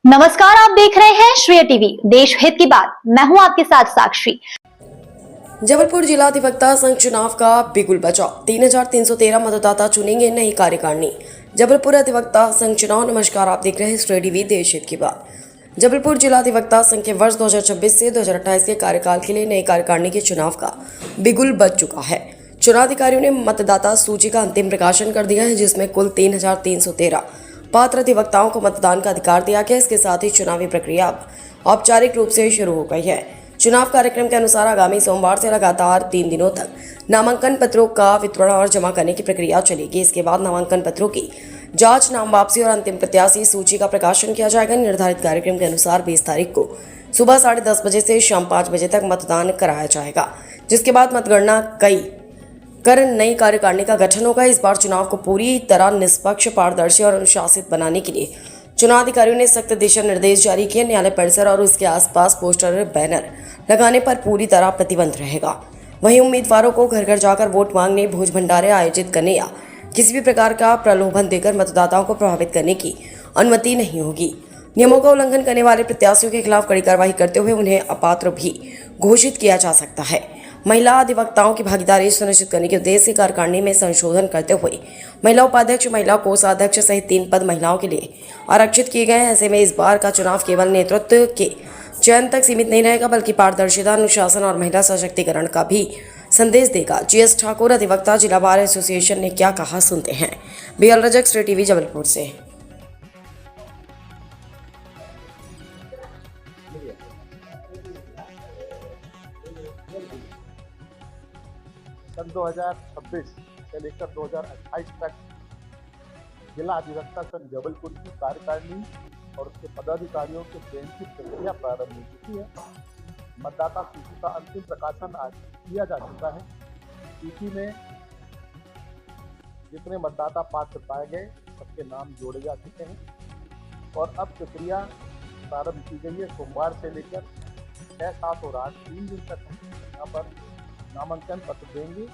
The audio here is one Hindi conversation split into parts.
नमस्कार, आप देख रहे हैं श्रेय टीवी, देश हित की बात। मैं हूं आपके साथ साक्षी। जबलपुर जिला अधिवक्ता संघ चुनाव का बिगुल बजा। 3313 मतदाता चुनेंगे नई कार्यकारिणी। जबलपुर अधिवक्ता संघ चुनाव। नमस्कार, आप देख रहे हैं श्रेय टीवी, देश हित की बात। जबलपुर जिला अधिवक्ता संघ के वर्ष 2026 से 2028 के कार्यकाल के लिए नई कार्यकारिणी के चुनाव का बिगुल बज चुका है। चुनावाधिकारियों ने मतदाता सूची का अंतिम प्रकाशन कर दिया है, जिसमें कुल 3313 पात्र अधिवक्ताओं को मतदान का अधिकार दिया गया। इसके साथ ही चुनावी प्रक्रिया अब औपचारिक रूप से शुरू हो गई है। चुनाव कार्यक्रम के अनुसार आगामी सोमवार से लगातार 3 दिनों तक नामांकन पत्रों का वितरण और जमा करने की प्रक्रिया चलेगी। इसके बाद नामांकन पत्रों की जांच, नाम वापसी और अंतिम प्रत्याशी सूची का प्रकाशन किया जाएगा। निर्धारित कार्यक्रम के अनुसार 20 तारीख को सुबह 10:30 बजे से शाम 5 बजे तक मतदान कराया जाएगा, जिसके बाद मतगणना कर नई कार्यकारिणी का गठन होगा। इस बार चुनाव को पूरी तरह निष्पक्ष, पारदर्शी और अनुशासित बनाने के लिए चुनावाधिकारियों ने सख्त दिशा निर्देश जारी किए। न्यायालय परिसर और उसके आसपास पोस्टर, बैनर लगाने पर पूरी तरह प्रतिबंध रहेगा। वहीं उम्मीदवारों को घर घर जाकर वोट मांगने, भोज भंडारे आयोजित करने या किसी भी प्रकार का प्रलोभन देकर मतदाताओं को प्रभावित करने की अनुमति नहीं होगी। नियमों का उल्लंघन करने वाले प्रत्याशियों के खिलाफ कड़ी कार्रवाई करते हुए उन्हें अपात्र भी घोषित किया जा सकता है। महिला अधिवक्ताओं की भागीदारी सुनिश्चित करने के उद्देश्य से कार्यकारिणी में संशोधन करते हुए महिला उपाध्यक्ष, महिला कोषाध्यक्ष सहित 3 पद महिलाओं के लिए आरक्षित किए गए हैं। ऐसे में इस बार का चुनाव केवल नेतृत्व के चयन तक सीमित नहीं रहेगा, बल्कि पारदर्शिता, अनुशासन और महिला सशक्तिकरण का भी संदेश देगा। GS ठाकुर, अधिवक्ता, जिला बार एसोसिएशन ने क्या कहा, सुनते हैं। BL रजक, श्रेय टीवी, जबलपुर से। सन 2026 से लेकर 2028 तक जिला अधिवक्ता संघ जबलपुर की कार्यकारिणी और उसके पदाधिकारियों के चयन की प्रक्रिया प्रारंभ हो चुकी है। मतदाता सूची का अंतिम प्रकाशन आज किया जा चुका है। सूची में जितने मतदाता पात्र पाए गए सबके नाम जोड़े जा चुके हैं और अब प्रक्रिया प्रारंभ की गई है। सोमवार से लेकर 6, 7 और 8 3 दिन तक यहाँ पर नामांकन पत्र देंगे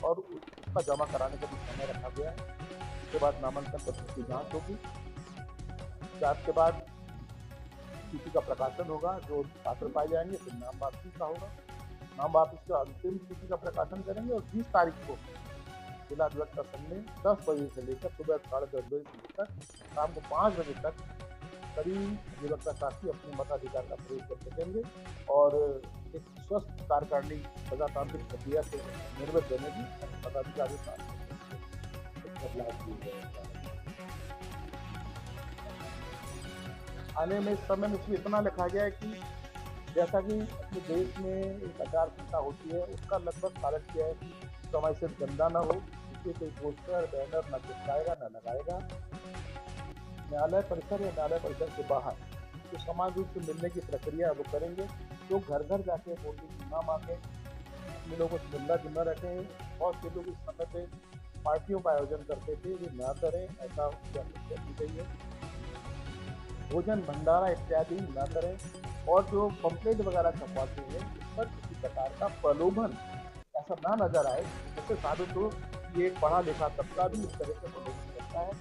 और उसका जमा कराने का भी समय रखा गया है। उसके बाद नामांकन पत्र की जांच होगी। जांच के बाद सूची का प्रकाशन होगा। जो पात्र पाए जाएंगे फिर नाम वापसी का होगा। नाम वापसी का अंतिम सूची का प्रकाशन करेंगे और 20 तारीख को जिला अधिवक्ता संघ ने 10 बजे से लेकर सुबह 10:30 बजे से लेकर शाम को 5 बजे तक सभी अधिवक्ता साथी अपने मताधिकार का प्रयोग कर सकेंगे और एक स्वस्थ कार्यकारिणी प्रजातांत्रिक प्रक्रिया से निर्मित देने की पदाधिकारी का बदलाव किए गए। आने में समय में इसमें इतना लिखा गया है कि जैसा कि अपने देश में एक आचार संहिता होती है, उसका लगभग पालन किया है कि समय से गंदा ना हो, इसलिए कोई पोस्टर, बैनर न चिपकाएगा न लगाएगा। न्यायालय परिसर या न्यायालय परिसर के बाहर जो समान रूप से मिलने की प्रक्रिया है वो करेंगे। जो घर घर जाके वोटिंग ना मांगे, अपने लोगों से मिलना जुलना रखें। और से लोग इस समय पे पार्टियों का आयोजन करते थे, वे ना करें, ऐसा अपेक्षा की गई है। भोजन भंडारा इत्यादि ना करें और जो पंपलेट वगैरह छपवाते हैं उस पर किसी प्रकार का प्रलोभन ऐसा ना नजर आए, जिससे साबित हो कि एक पढ़ा लिखा तबका भी इस तरह से प्रलोभन करता है।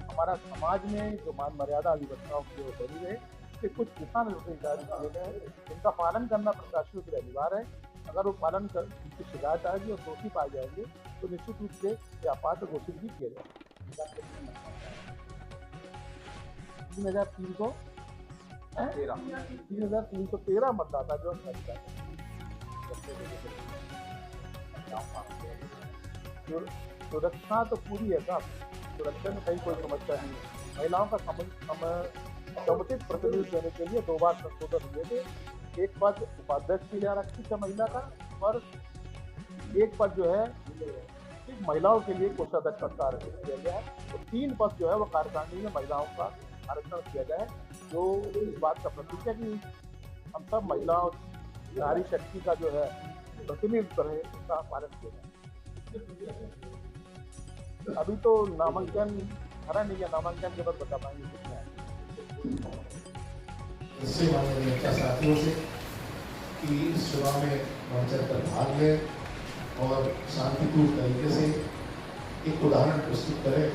हमारा समाज में जो मान मर्यादा अधिवक्ताओं की ओर बनी रहे, इसके कुछ दिशा निर्देश जारी किए गए हैं, जिनका पालन करना प्रत्याशियों के लिए अनिवार्य है। अगर वो पालन कर उनकी शिकायत आएगी और दोषी पाए जाएंगे तो निश्चित रूप से अपात्र घोषित भी किया जाएगा। 3313 मतदाता जो सुरक्षा तो पूरी है साहब, सुरक्षा में कहीं कोई समस्या नहीं है। महिलाओं का समुचित प्रतिनिधित्व देने के लिए 2 बार संशोधन हुए थे। एक पद उपाध्यक्ष के लिए आरक्षित है महिला का और एक पद जो है सिर्फ महिलाओं के लिए कोषाध्यक्ष पद का आरक्षित किया गया है। तो 3 पद जो है वो कार्यकारिणी में महिलाओं का आरक्षण किया गया है, जो इस बात का प्रतीक है कि हम सब महिलाओं, नारी शक्ति का जो है प्रतिनिधित्व रहे, उसका पालन किया जाए। अभी तो नामांकन भरा नहीं है, नामांकन के बाद बता पाएंगे कितने आए। इससे माननीय साथियों से कि इस चुनाव में बढ़-चढ़ कर भाग लें और शांतिपूर्ण तरीके से एक उदाहरण प्रस्तुत करें।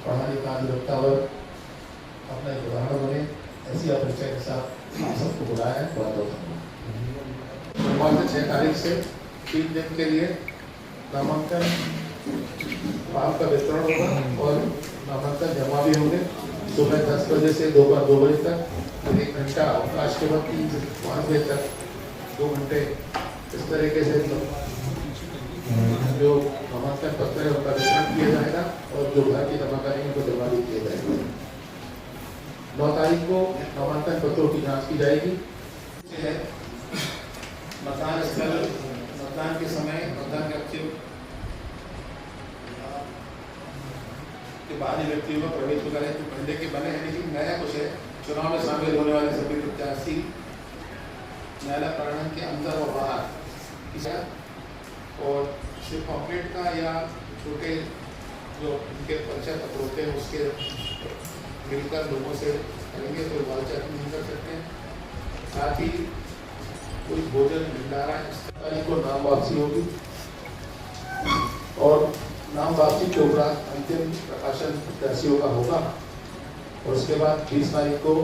पढ़ा लिखा अधिवक्ता वर्ग अपना एक उदाहरण बने, ऐसी अपेक्षा के साथ आप सबको बुलाया है। बहुत बहुत सोमवार से 6 तारीख से 3 दिन के लिए नामांकन फॉर्म का वितरण होगा और नामांकन जमा भी होंगे। सुबह 10 बजे से दोपहर 2 बजे तक, 1 घंटा अवकाश के बाद 3 से 5 बजे तक 2 घंटे इस तरीके से जो नामांकन पत्र है उनका वितरण किया जाएगा और जो घर की जमा करेंगे उनको जमा भी किया जाएगा। 9 तारीख को नामांकन पत्रों की जांच की जाएगी। मतदान स्थल, मतदान के समय, मतदान के बाहरी व्यक्तियों का प्रवेश करें तो पहले के बने हैं, लेकिन नया कुछ है। चुनाव में शामिल होने वाले सभी प्रत्याशी न्यायालय प्रांगण के अंदर और बाहर और सिर्फ पॉकेट का या छोटे जो उनके परिचय पत्र होते हैं उसके मिलकर लोगों से करेंगे, कोई बातचीत नहीं कर सकते। साथ ही कोई भोजन भंडारा तारीख को नाम वापसी होगी और नाम वापसी के उपरांत अंतिम प्रकाशन प्रत्याशियों का होगा और उसके बाद 20 तारीख को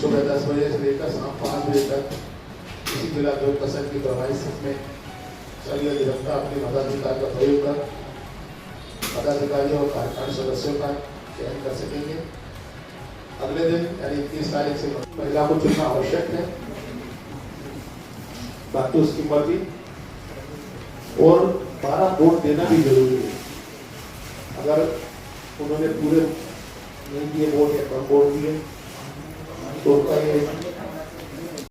सुबह 10 बजे से लेकर शाम 5 बजे तक किसी जिला जो पसंद की प्रभावित में स्थलीय अधिवक्ता अपने मताधिकार का प्रयोग कर पदाधिकारियों और कार्यकारिणी सदस्यों का चयन कर सकेंगे। अगले दिन यानी 30 तारीख से महिला को चुनना आवश्यक है, बाकी उसकी मर्जी, और 12 वोट देना भी जरूरी है। अगर उन्होंने पूरे नहीं दिए वोट या कम वोट दिए तो उनका ये